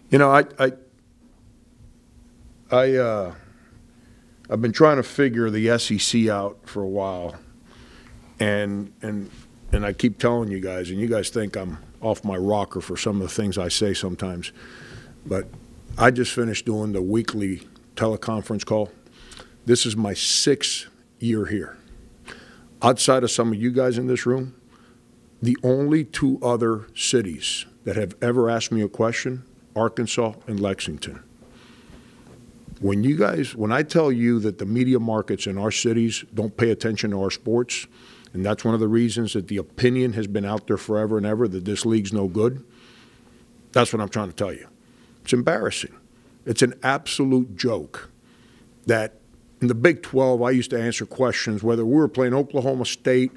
You know, I've been trying to figure the SEC out for a while, and I keep telling you guys, and you guys think I'm off my rocker for some of the things I say sometimes, but I just finished doing the weekly teleconference call. This is my 6th year here. Outside of some of you guys in this room, the only 2 other cities that have ever asked me a question, Arkansas and Lexington. When I tell you that the media markets in our cities don't pay attention to our sports, and that's one of the reasons that the opinion has been out there forever and ever that this league's no good, that's what I'm trying to tell you. It's embarrassing. It's an absolute joke that in the Big 12, I used to answer questions, whether we were playing Oklahoma State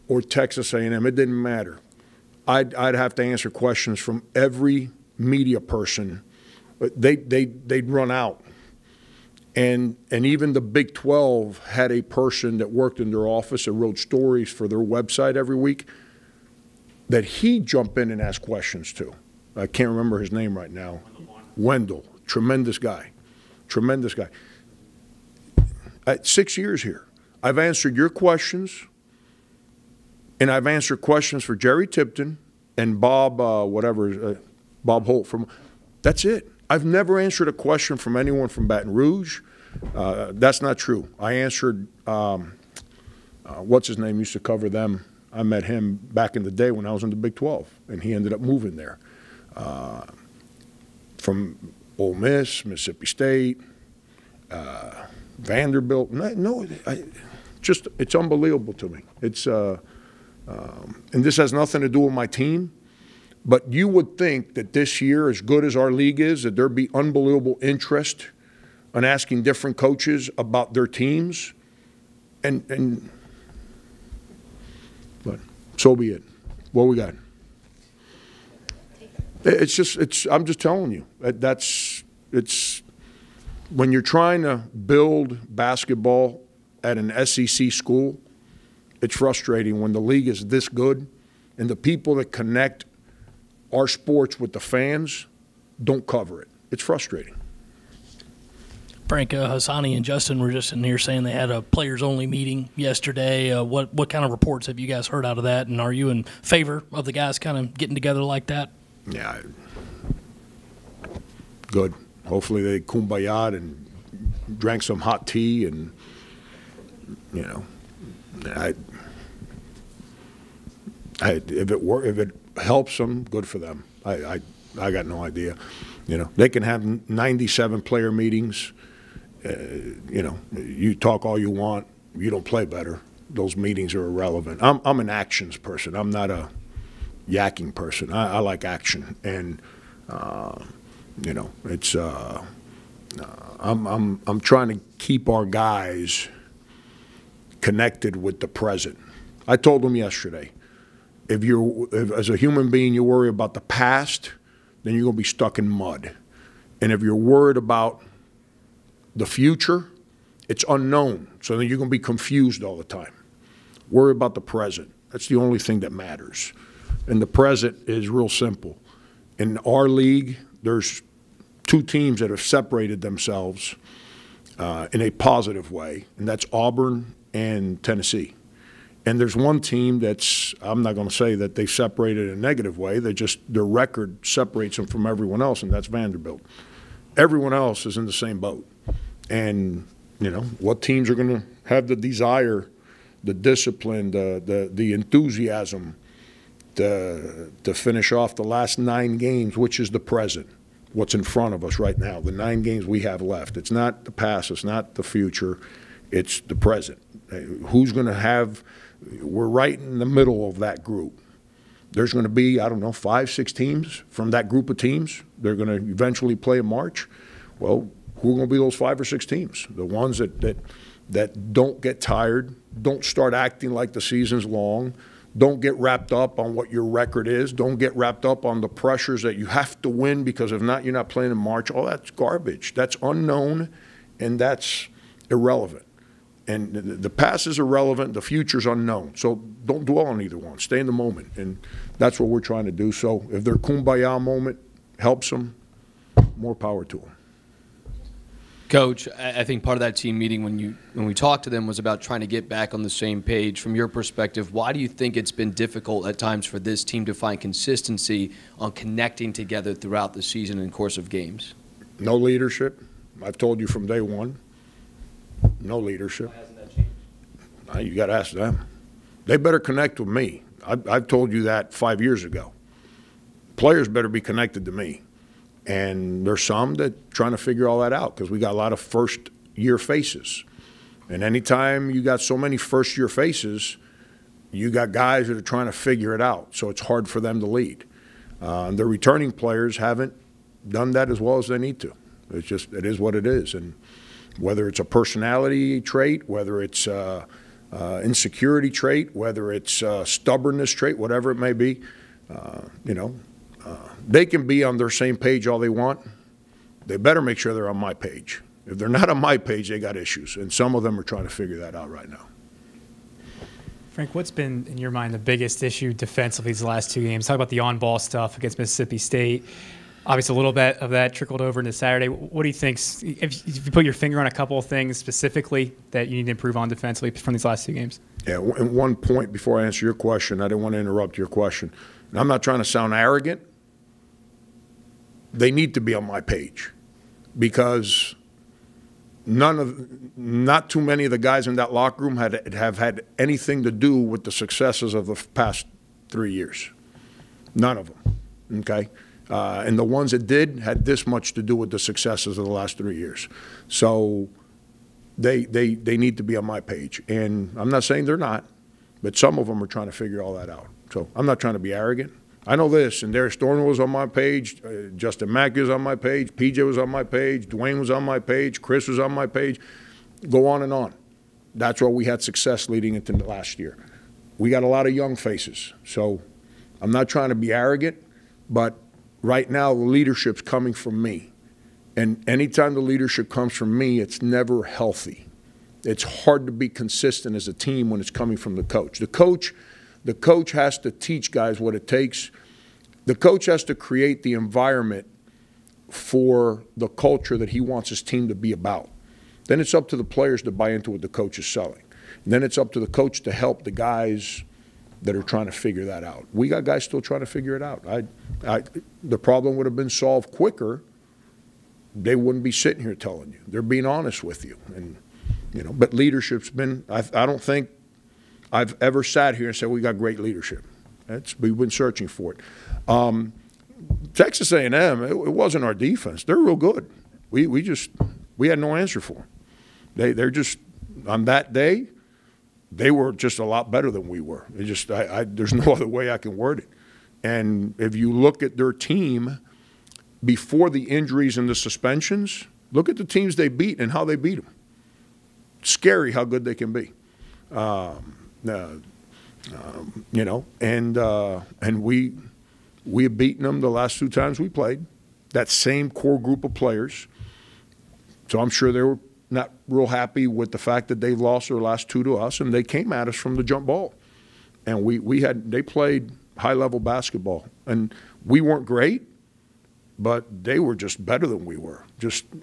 or Texas A&M, it didn't matter. I'd have to answer questions from every media person. They'd run out. And even the Big 12 had a person that worked in their office that wrote stories for their website every week that he'd jump in and ask questions to. I can't remember his name right now. Wendell. Tremendous guy. Tremendous guy. 6 years here. I've answered your questions, and I've answered questions for Jerry Tipton and Bob, Bob Holt. That's it. I've never answered a question from anyone from Baton Rouge. That's not true. I answered, what's his name, used to cover them. I met him back in the day when I was in the Big 12, and he ended up moving there. From Ole Miss, Mississippi State, Vanderbilt. It's unbelievable to me. And this has nothing to do with my team. But you would think that this year, as good as our league is, that there'd be unbelievable interest in asking different coaches about their teams. But so be it. What we got? I'm just telling you. It's when you're trying to build basketball at an SEC school, it's frustrating when the league is this good and the people that connect our sports with the fans don't cover it. It's frustrating. Frank, Hassani and Justin were just in here saying they had a players-only meeting yesterday. What kind of reports have you guys heard out of that, and are you in favor of the guys kind of getting together like that? Yeah, good. Hopefully they kumbaya'd and drank some hot tea, and if it helps them, good for them. I got no idea. They can have 97 player meetings. You talk all you want. You don't play better. Those meetings are irrelevant. I'm an actions person. I'm not a yakking person. I like action, and it's. I'm trying to keep our guys connected with the present. I told them yesterday, if as a human being you worry about the past, then you're going to be stuck in mud. And if you're worried about the future, it's unknown. So then you're going to be confused all the time. Worry about the present. That's the only thing that matters. And the present is real simple. In our league, there's 2 teams that have separated themselves in a positive way, and that's Auburn and Tennessee. And there's one team that's, I'm not going to say that they separated in a negative way, their record separates them from everyone else, and that's Vanderbilt. Everyone else is in the same boat. And, what teams are going to have the desire, the discipline, the enthusiasm to finish off the last 9 games, which is the present, what's in front of us right now, the 9 games we have left. It's not the past, it's not the future, it's the present. Who's going to have – we're right in the middle of that group. There's going to be, 5, 6 teams from that group of teams. They're going to eventually play in March. Well, who are going to be those 5 or 6 teams? The ones that don't get tired, don't start acting like the season's long, don't get wrapped up on what your record is, don't get wrapped up on the pressures that you have to win because if not, you're not playing in March. All that's garbage. That's unknown, and that's irrelevant. And the past is irrelevant, the future's unknown. So don't dwell on either one. Stay in the moment. And that's what we're trying to do. So if their kumbaya moment helps them, more power to them. Coach, I think part of that team meeting when we talked to them was about trying to get back on the same page. From your perspective, why do you think it's been difficult at times for this team to find consistency on connecting together throughout the season and course of games? No leadership. I've told you from day one. No leadership. Why hasn't that changed? You got to ask them. They better connect with me. I've told you that 5 years ago. Players better be connected to me. And there's some that trying to figure all that out because we got a lot of first-year faces. And anytime you got so many first-year faces, you got guys that are trying to figure it out. So it's hard for them to lead. The returning players haven't done that as well as they need to. It's just, it is what it is. And whether it's a personality trait, whether it's insecurity trait, whether it's stubbornness trait, whatever it may be, they can be on their same page all they want. They better make sure they're on my page. If they're not on my page, they got issues. And some of them are trying to figure that out right now. Frank, what's been, in your mind, the biggest issue defensively these last two games? Talk about the on-ball stuff against Mississippi State. Obviously, a little bit of that trickled over into Saturday. What do you think, if you put your finger on a couple of things specifically that you need to improve on defensively from these last two games? Yeah, and one point before I answer your question, I didn't want to interrupt your question. And I'm not trying to sound arrogant. They need to be on my page because not too many of the guys in that locker room have had anything to do with the successes of the past 3 years. None of them, okay? And the ones that did had this much to do with the successes of the last 3 years. So they need to be on my page. And I'm not saying they're not, but some of them are trying to figure all that out. So I'm not trying to be arrogant. I know this, and Darius Thornton was on my page, Justin Maki was on my page, PJ was on my page, Dwayne was on my page, Chris was on my page, go on and on. That's why we had success leading into last year. We got a lot of young faces, so I'm not trying to be arrogant, but right now the leadership's coming from me. And anytime the leadership comes from me, it's never healthy. It's hard to be consistent as a team when it's coming from the coach. The coach has to teach guys what it takes. The coach has to create the environment for the culture that he wants his team to be about. Then it's up to the players to buy into what the coach is selling. And then it's up to the coach to help the guys that are trying to figure that out. We got guys still trying to figure it out. The problem would have been solved quicker. They wouldn't be sitting here telling you. They're being honest with you. And, but leadership's been, I don't think I've ever sat here and said we got great leadership. We've been searching for it. Texas A&M, it wasn't our defense. They're real good. We had no answer for them. They're just, on that day, they were just a lot better than we were. There's no other way I can word it. And if you look at their team before the injuries and the suspensions, look at the teams they beat and how they beat them. It's scary how good they can be. And we have beaten them the last 2 times we played. That same core group of players. So I'm sure they were not real happy with the fact that they lost their last 2 to us, and they came at us from the jump ball. And they played high-level basketball, and we weren't great, but they were just better than we were.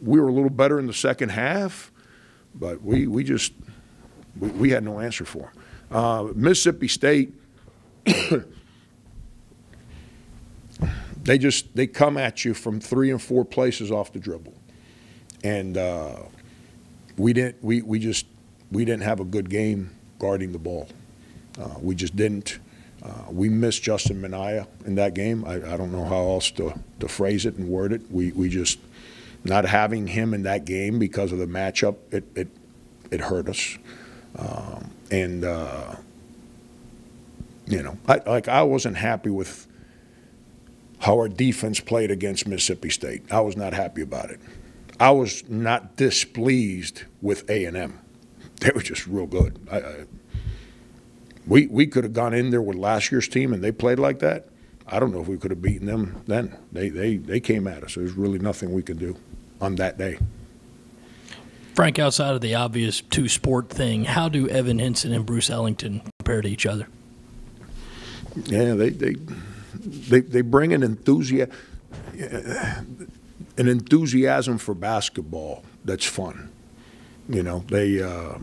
We were a little better in the second half, but we had no answer for them. Mississippi State, they come at you from 3 and 4 places off the dribble, and we didn't have a good game guarding the ball. We just didn't. We missed Justin Minaya in that game. I don't know how else to phrase it and word it. We just not having him in that game because of the matchup. It hurt us. I wasn't happy with how our defense played against Mississippi State. I was not happy about it. I was not displeased with A&M. They were just real good. We could have gone in there with last year's team and they played like that. I don't know if we could have beaten them then. They came at us. There's really nothing we could do on that day. Frank, outside of the obvious two-sport thing, how do Evan Henson and Bruce Ellington compare to each other? Yeah, they bring an enthusiasm. an enthusiasm for basketball that's fun. You know, they're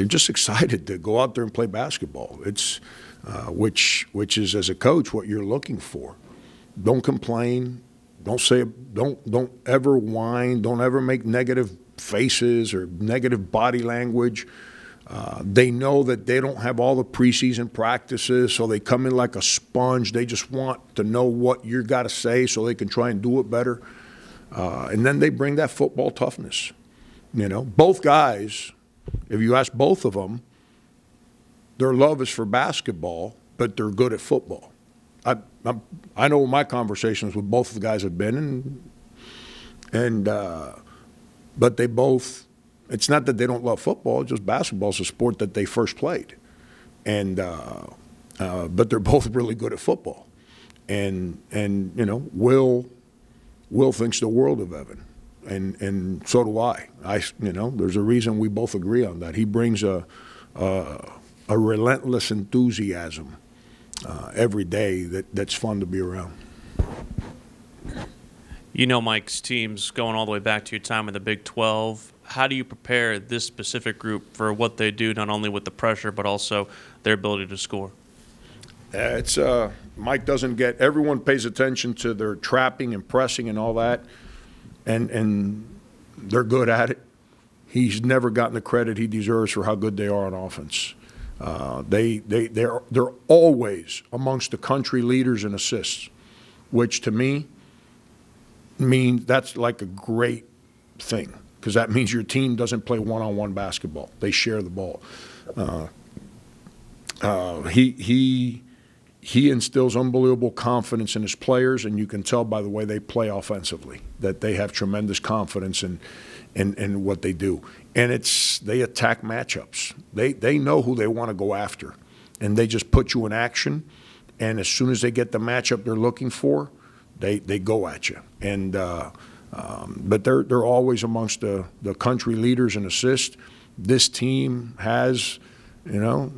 just excited to go out there and play basketball. It's which is, as a coach, what you're looking for. Don't complain. Don't ever whine. Don't ever make negative faces or negative body language. They know that they don't have all the preseason practices, so they come in like a sponge. They just want to know what you got to say so they can try and do it better. And then they bring that football toughness. You know, both guys, if you ask both of them, their love is for basketball, but they're good at football. I know my conversations with both of the guys have been, but they both. It's not that they don't love football; it's just basketball's a sport that they first played, and but they're both really good at football, and you know, Will thinks the world of Evan, and so do I. You know, there's a reason we both agree on that. He brings a relentless enthusiasm every day that's fun to be around. You know Mike's teams going all the way back to your time in the Big 12. How do you prepare this specific group for what they do, not only with the pressure, but also their ability to score? It's Mike doesn't get – everyone pays attention to their trapping and pressing and all that, and they're good at it. He's never gotten the credit he deserves for how good they are on offense. They're always amongst the country leaders in assists, which to me means that's like a great thing, because that means your team doesn't play one-on-one basketball. They share the ball. He instills unbelievable confidence in his players, and you can tell by the way they play offensively that they have tremendous confidence in what they do. And they attack matchups. They know who they want to go after, and they just put you in action. And as soon as they get the matchup they're looking for, they go at you. And but they're always amongst the country leaders in assists. This team has, you know,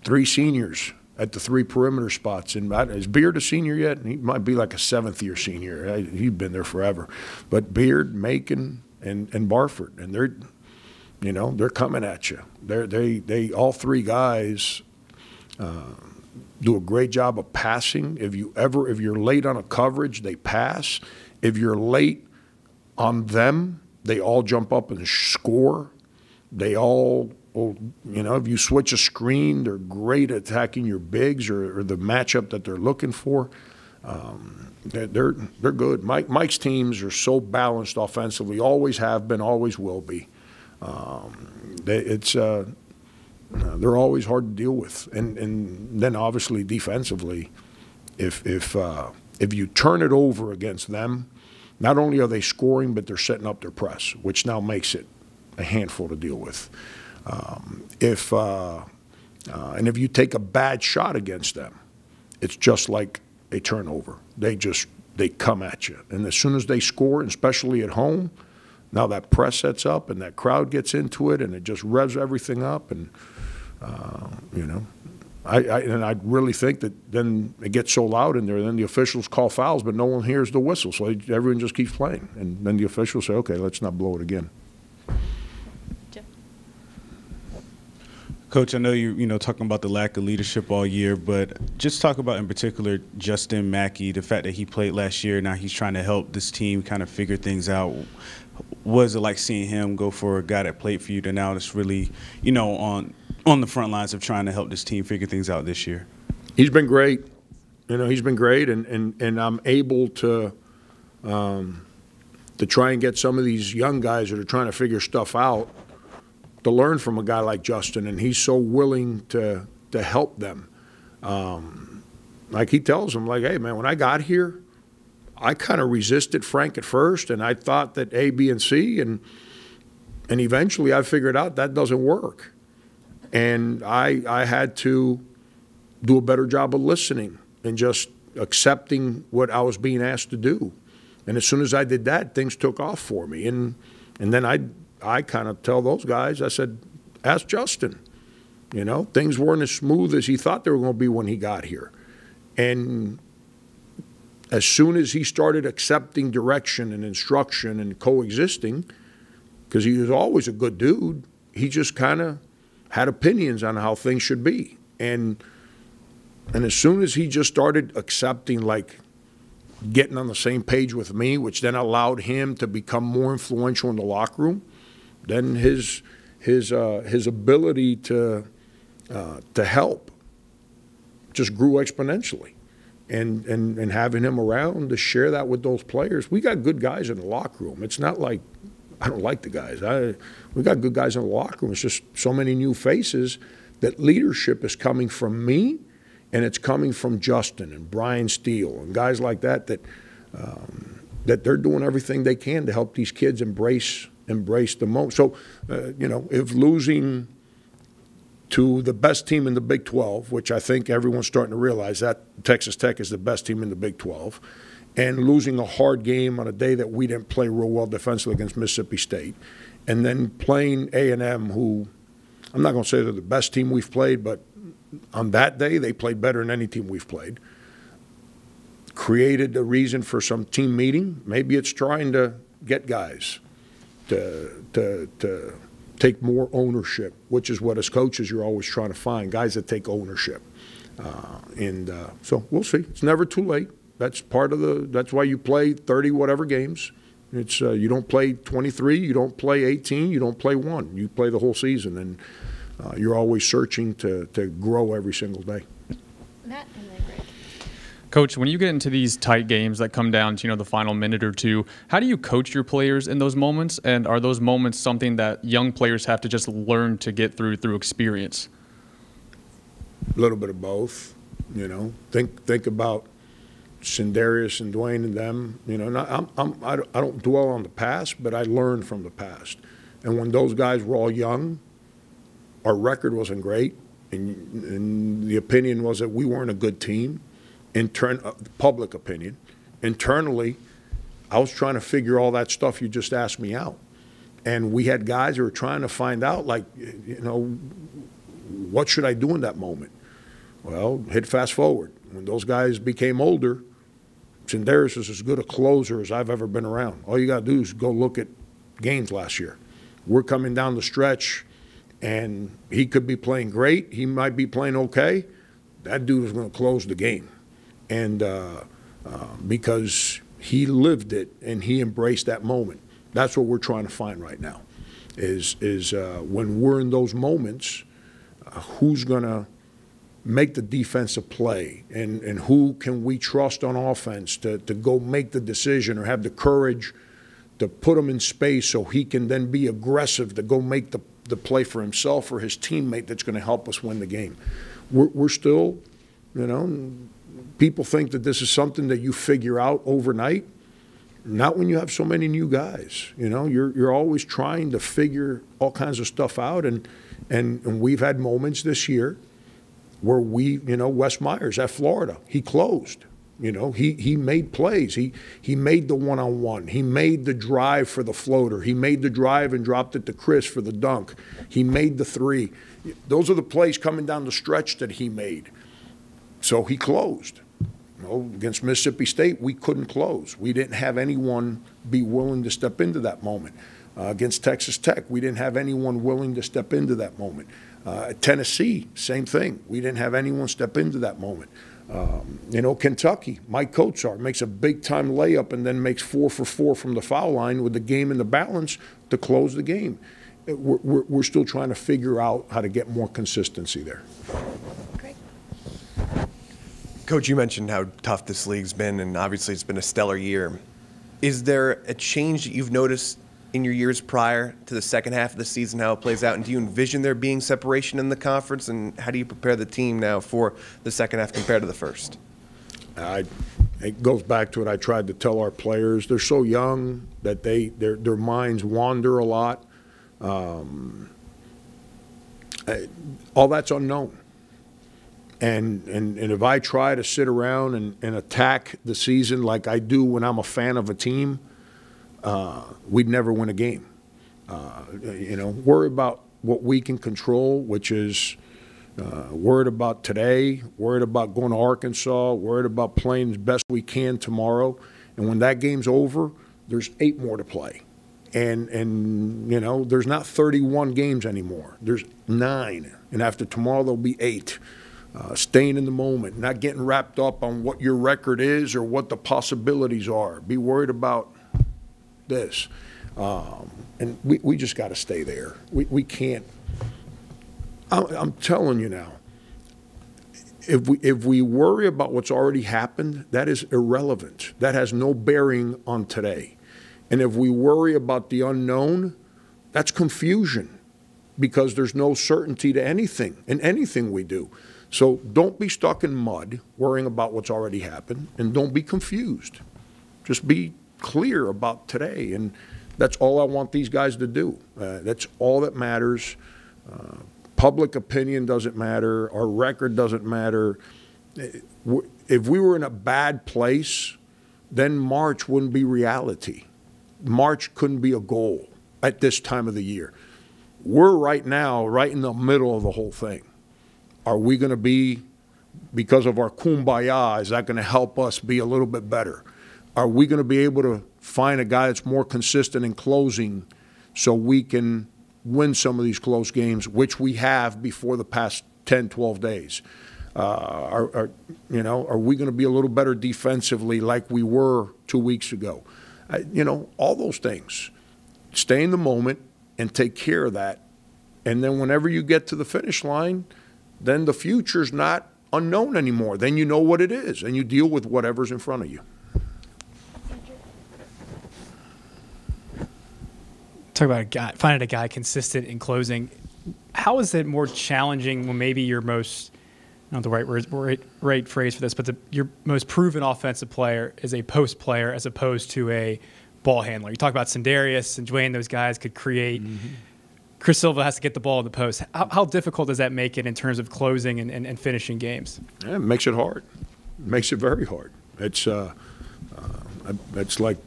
3 seniors at the 3 perimeter spots. And is Beard a senior yet? He might be like a 7th-year senior. He's been there forever. But Beard, Macon, and Barford, and they're coming at you. They all 3 guys do a great job of passing. If you're late on a coverage, they pass. If you're late on them, they all jump up and score. They all, you know, if you switch a screen, they're great at attacking your bigs or the matchup that they're looking for. They're good. Mike's teams are so balanced offensively, always have been, always will be. They're always hard to deal with, and then obviously defensively, if you turn it over against them, not only are they scoring, but they're setting up their press, which now makes it a handful to deal with. And if you take a bad shot against them, it's just like a turnover. They come at you, and as soon as they score, and especially at home, now that press sets up and that crowd gets into it, and it just revs everything up. And you know, I really think that then it gets so loud in there, then the officials call fouls, but no one hears the whistle, so everyone just keeps playing, and then the officials say, "Okay, let's not blow it again." Coach, I know you're talking about the lack of leadership all year, but just talk about in particular Justin Maki, the fact that he played last year. Now he's trying to help this team kind of figure things out. What is it like seeing him go for a guy that played for you to now that's really, on the front lines of trying to help this team figure things out this year? He's been great. He's been great, and I'm able to try and get some of these young guys that are trying to figure stuff out to learn from a guy like Justin, and he's so willing to help them. Like he tells them, like, hey, man, when I got here, I kind of resisted Frank at first, and I thought that A, B, and C, and eventually I figured out that doesn't work. And I had to do a better job of listening and just accepting what I was being asked to do. And as soon as I did that, things took off for me. And then I kind of tell those guys, I said, ask Justin. Things weren't as smooth as he thought they were going to be when he got here. And as soon as he started accepting direction and instruction and coexisting, because he was always a good dude, he just kind of had opinions on how things should be. And as soon as he just started accepting, like, getting on the same page with me, which then allowed him to become more influential in the locker room, then his ability to help just grew exponentially. And having him around to share that with those players, we got good guys in the locker room. It's not like I don't like the guys. We got good guys in the locker room. It's just so many new faces that leadership is coming from me, and it's coming from Justin and Brian Steele and guys like that that they're doing everything they can to help these kids embrace the moment. So, if losing to the best team in the Big 12, which I think everyone's starting to realize that Texas Tech is the best team in the Big 12, and losing a hard game on a day that we didn't play real well defensively against Mississippi State, and then playing A&M, who I'm not going to say they're the best team we've played, but on that day they played better than any team we've played, created a reason for some team meeting. Maybe it's trying to get guys to take more ownership, which is what as coaches you're always trying to find, guys that take ownership. So we'll see. It's never too late. That's that's why you play 30 whatever games. It's you don't play 23, you don't play 18, you don't play 1. You play the whole season, and you're always searching to grow every single day. Matt, and then Greg. Coach, when you get into these tight games that come down to the final minute or two, how do you coach your players in those moments? And are those moments something that young players have to just learn to get through experience? A little bit of both. Think about Sindarius and Dwayne and them. I don't dwell on the past, but I learned from the past. And when those guys were all young, our record wasn't great, and the opinion was that we weren't a good team. Public opinion. Internally, I was trying to figure all that stuff you just asked me out. And we had guys who were trying to find out, what should I do in that moment? Well, hit fast forward. When those guys became older, Sindarius is as good a closer as I've ever been around. All you got to do is go look at games last year. We're coming down the stretch, and he could be playing great. He might be playing okay. That dude is going to close the game. And because he lived it and he embraced that moment. That's what we're trying to find right now is when we're in those moments, who's going to make the defensive play and who can we trust on offense to go make the decision or have the courage to put him in space so he can then be aggressive to go make the play for himself or his teammate that's going to help us win the game. We're still, people think that this is something that you figure out overnight. Not when you have so many new guys. You're always trying to figure all kinds of stuff out, and we've had moments this year where Wes Myers at Florida, he closed. He made plays. He made the one-on-one. He made the drive for the floater. He made the drive and dropped it to Chris for the dunk. He made the three. Those are the plays coming down the stretch that he made. So he closed. Against Mississippi State, we couldn't close. We didn't have anyone be willing to step into that moment. Against Texas Tech, we didn't have anyone willing to step into that moment. At Tennessee, same thing. We didn't have anyone step into that moment. Kentucky, Mike Kotsar makes a big-time layup and then makes 4 for 4 from the foul line with the game in the balance to close the game. We're still trying to figure out how to get more consistency there. Great. Coach, you mentioned how tough this league's been, and obviously it's been a stellar year. Is there a change that you've noticed in your years prior to the second half of the season, how it plays out? And do you envision there being separation in the conference? And how do you prepare the team now for the second half compared to the first? It goes back to what I tried to tell our players. They're so young that their minds wander a lot. All that's unknown. And if I try to sit around and attack the season like I do when I'm a fan of a team, we'd never win a game. Worry about what we can control, which is, Worried about today, worried about going to Arkansas, worried about playing as best we can tomorrow. And when that game's over, there's 8 more to play. And you know, there's not 31 games anymore. There's 9. And after tomorrow, there'll be 8. Staying in the moment, not getting wrapped up on what your record is or what the possibilities are. Be worried about this. And we just got to stay there. We can't. I'm telling you now, if we worry about what's already happened, that is irrelevant. That has no bearing on today. And if we worry about the unknown, that's confusion, because there's no certainty to anything in anything we do. So don't be stuck in mud worrying about what's already happened, and don't be confused. Just be clear about today, and that's all I want these guys to do. That's all that matters. Public opinion doesn't matter. Our record doesn't matter. If we were in a bad place, then March wouldn't be reality. March couldn't be a goal at this time of the year. We're right now right in the middle of the whole thing. Are we going to be, because of our kumbaya, is that going to help us be a little bit better? Are we going to be able to find a guy that's more consistent in closing so we can win some of these close games, which we have before the past 10, 12 days? Are we going to be a little better defensively like we were 2 weeks ago? All those things. Stay in the moment and take care of that. And then whenever you get to the finish line, then the future's not unknown anymore. Then you know what it is, and you deal with whatever's in front of you. Talk about a guy, finding a guy consistent in closing. How is it more challenging when maybe your most, not the right phrase for this, but your most proven offensive player is a post player as opposed to a ball handler? You talk about Sindarius and Dwayne; those guys could create. Mm-hmm. Chris Silva has to get the ball in the post. How difficult does that make it in terms of closing and finishing games? Yeah, it makes it hard. It makes it very hard. It's like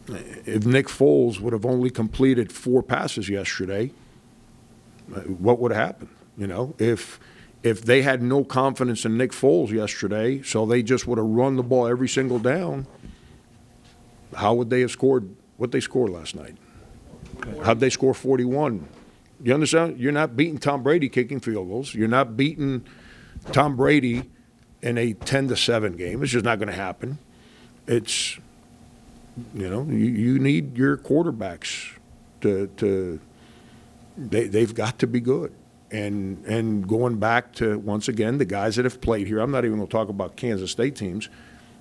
if Nick Foles would have only completed 4 passes yesterday, what would have happened? If they had no confidence in Nick Foles yesterday, so they just would have run the ball every single down, how would they have scored what they scored last night? How'd they score 41? You understand? You're not beating Tom Brady kicking field goals. You're not beating Tom Brady in a 10-7 game. It's just not going to happen. It's, you need your quarterbacks they've got to be good. And going back to, once again, the guys that have played here, I'm not even going to talk about Kansas State teams,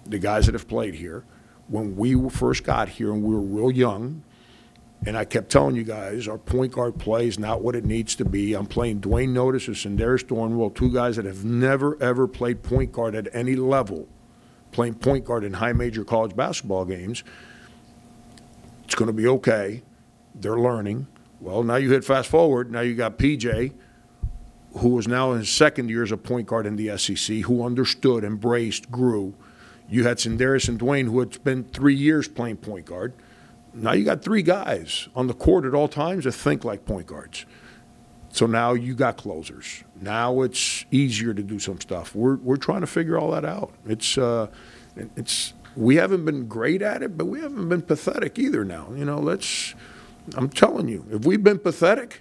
the guys that have played here. When we first got here and we were real young, and I kept telling you guys, our point guard play is not what it needs to be. I'm playing Dwayne Notice and Sindarius Thornwell, 2 guys that have never, ever played point guard at any level, playing point guard in high major college basketball games. It's going to be okay. They're learning. Well, now you hit fast forward. Now you got PJ, who is now in his 2nd year as a point guard in the SEC, who understood, embraced, grew. You had Sindarius and Dwayne, who had spent 3 years playing point guard. Now you got 3 guys on the court at all times that think like point guards. So now you got closers. Now it's easier to do some stuff. We're trying to figure all that out. We haven't been great at it, but we haven't been pathetic either now. I'm telling you, if we've been pathetic,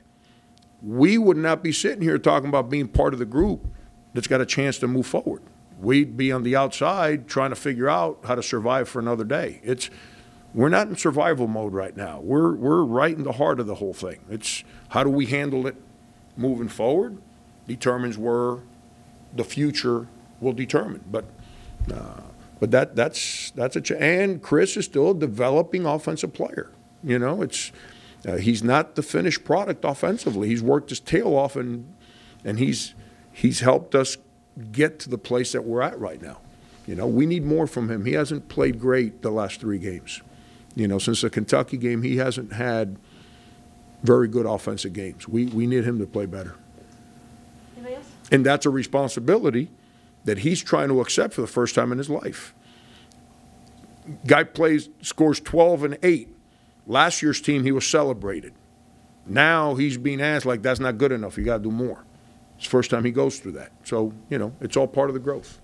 we would not be sitting here talking about being part of the group that's got a chance to move forward. We'd be on the outside trying to figure out how to survive for another day. We're not in survival mode right now. We're right in the heart of the whole thing. It's how do we handle it moving forward determines where the future will determine. But that's and Chris is still a developing offensive player. He's not the finished product offensively. He's worked his tail off and he's helped us get to the place that we're at right now. We need more from him. He hasn't played great the last 3 games. Since the Kentucky game, he hasn't had very good offensive games. We need him to play better. Anybody else? And that's a responsibility that he's trying to accept for the first time in his life. Guy scores 12 and 8. Last year's team, he was celebrated. Now he's being asked, like, that's not good enough. You got to do more. It's the first time he goes through that. So, you know, it's all part of the growth.